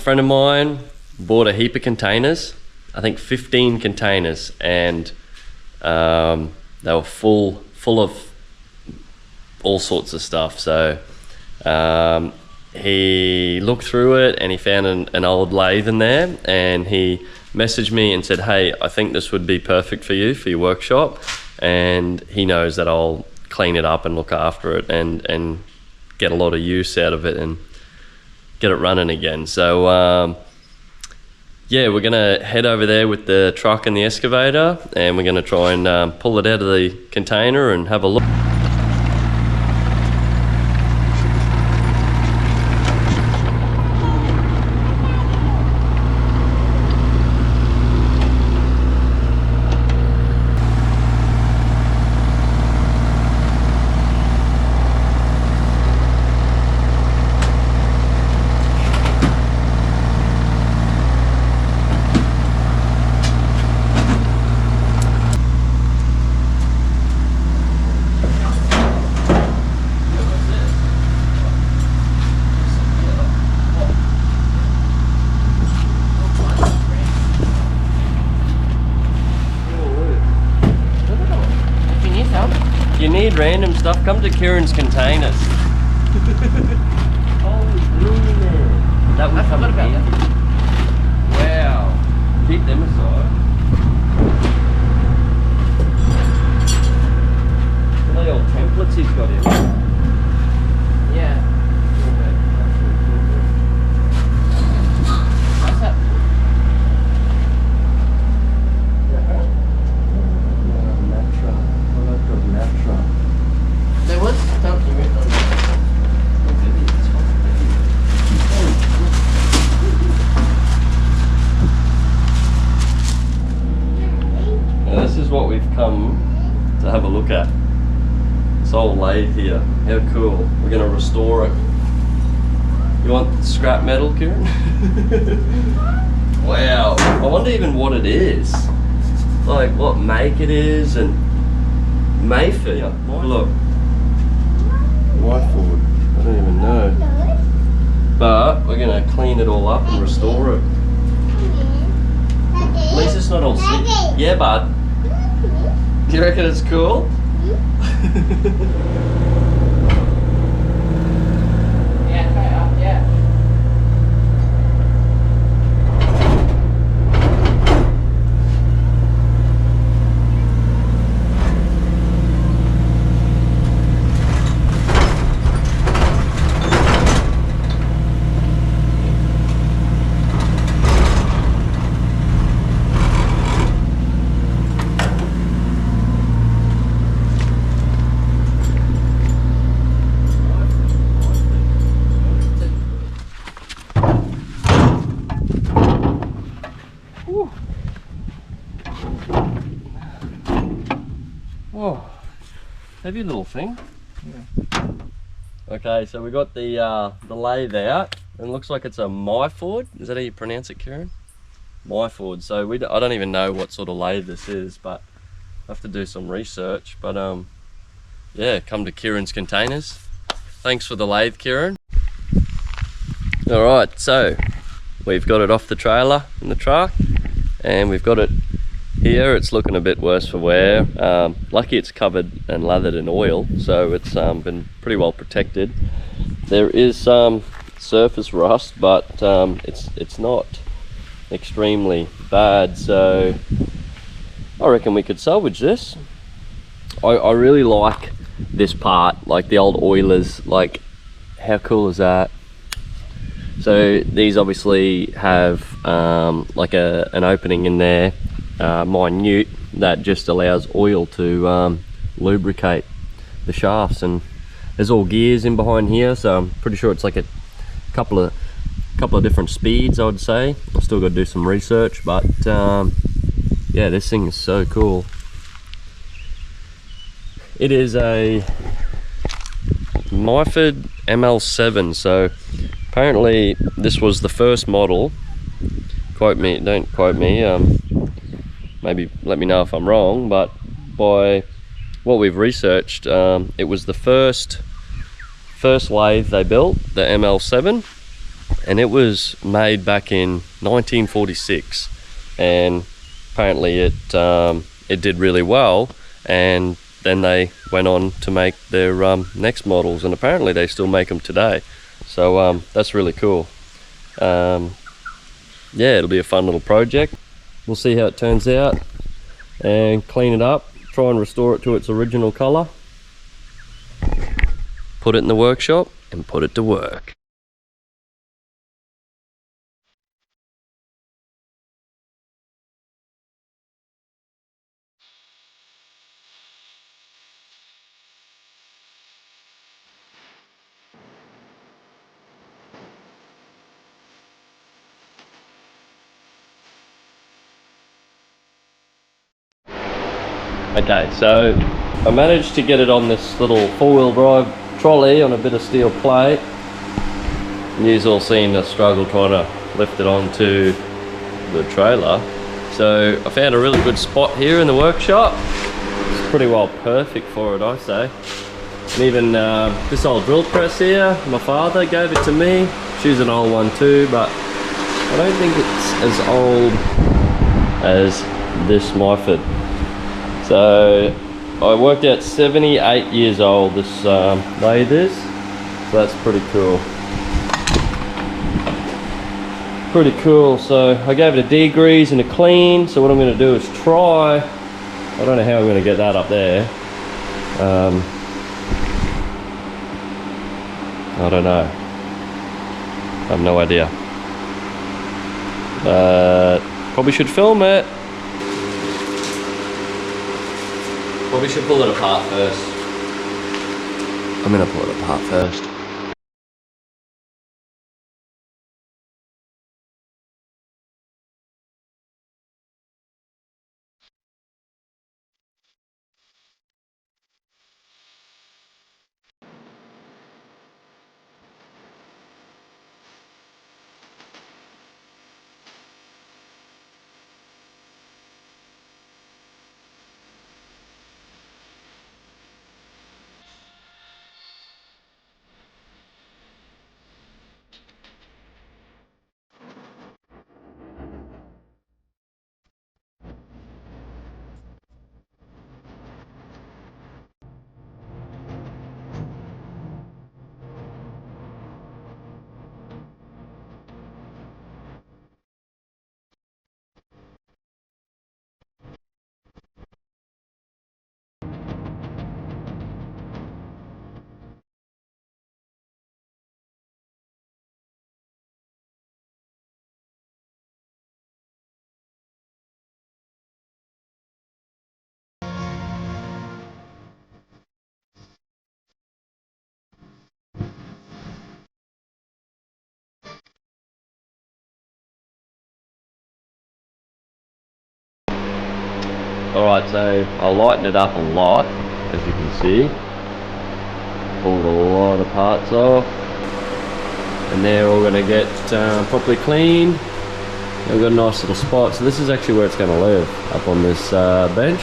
friend of mine bought a heap of containers, I think 15 containers, and they were full of all sorts of stuff. So he looked through it and he found an old lathe in there, and he messaged me and said, hey, I think this would be perfect for you, for your workshop, and he knows that I'll clean it up and look after it and get a lot of use out of it and get it running again. So yeah, we're gonna head over there with the truck and the excavator, and we're gonna try and pull it out of the container and have a look. If you need random stuff, come to Kieran's Containers. Holy blue man. That would come in handy. Wow. Keep them aside. Look at the old templates he's got here. Yeah. What's that? There was something written on that. Now this is what we've come to have a look at. This old lathe here. How cool. We're going to restore it. You want scrap metal, Kieran? Wow. I wonder even what it is. Like what make it is and MYFORD. Look. MyFord. I don't even know. But we're going to clean it all up and restore it. At least it's not all sick. Yeah, bud. Do you reckon it's cool? Oh, heavy little thing. Yeah. Okay, so we got the lathe out, and it looks like it's a MYFORD. Is that how you pronounce it, Kieran? MYFORD. So I don't even know what sort of lathe this is, but I have to do some research. But yeah, come to Kieran's Containers. Thanks for the lathe, Kieran. All right, so we've got it off the trailer in the truck, and we've got it here. It's looking a bit worse for wear. Lucky it's covered and lathered in oil, so it's been pretty well protected. There is some surface rust, but it's not extremely bad, so I reckon we could salvage this. I really like this part, like the old oilers. Like, how cool is that? So these obviously have like an opening in there, minute, that just allows oil to lubricate the shafts, and there's all gears in behind here, so I'm pretty sure it's like a couple of different speeds, I would say. I've still got to do some research, but yeah, this thing is so cool. It is a MyFord ML7, so apparently this was the first model. Quote me, don't quote me, maybe let me know if I'm wrong, but by what we've researched, it was the first lathe they built, the ML7, and it was made back in 1946, and apparently it did really well, and then they went on to make their next models, and apparently they still make them today. So that's really cool. Yeah, it'll be a fun little project. We'll see how it turns out and clean it up, try and restore it to its original color, put it in the workshop and put it to work. Okay, so I managed to get it on this little four-wheel drive trolley on a bit of steel plate. You've all seen the struggle trying to lift it onto the trailer. So I found a really good spot here in the workshop. It's pretty well perfect for it, I say. And even this old drill press here, my father gave it to me. She's an old one too, but I don't think it's as old as this MYFORD. So I worked out 78 years old this lathe is, so that's pretty cool. Pretty cool. So I gave it a degrease and a clean. So what I'm going to do is try, I don't know how I'm going to get that up there. I don't know. I have no idea. Probably should film it. Probably should pull it apart first. I'm gonna pull it apart first. Alright, so I'll lighten it up a lot, as you can see. Pulled a lot of parts off. And they're all going to get properly cleaned. We've got a nice little spot. So this is actually where it's going to live, up on this bench.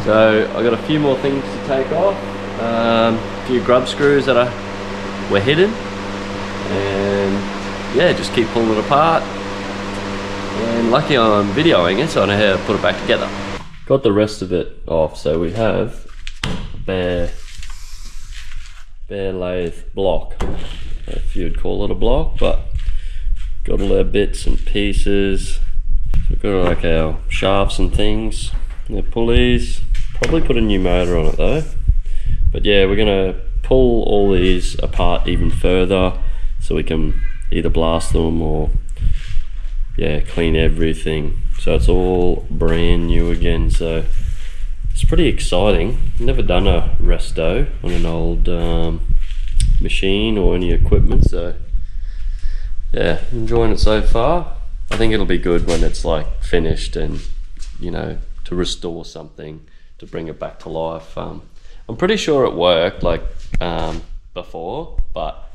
So I've got a few more things to take off. A few grub screws that were hidden. And yeah, just keep pulling it apart. And lucky I'm videoing it, so I know how to put it back together. Got the rest of it off, so we have a bare lathe block, if you'd call it a block, but got all our bits and pieces. We've got like our shafts and things, the pulleys. Probably put a new motor on it though. But yeah, we're gonna pull all these apart even further so we can either blast them or yeah, clean everything. So it's all brand new again. So it's pretty exciting. Never done a resto on an old machine or any equipment. So yeah, enjoying it so far. I think it'll be good when it's like finished and, you know, to restore something, to bring it back to life. I'm pretty sure it worked like before, but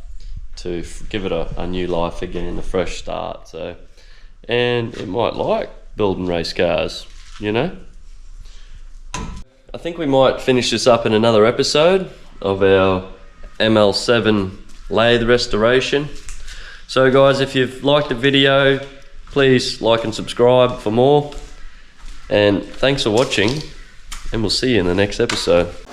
to give it a new life again, a fresh start. So, and it might like building race cars, you know. I think we might finish this up in another episode of our ML7 lathe restoration. So guys, if you've liked the video, please like and subscribe for more. And thanks for watching, and we'll see you in the next episode.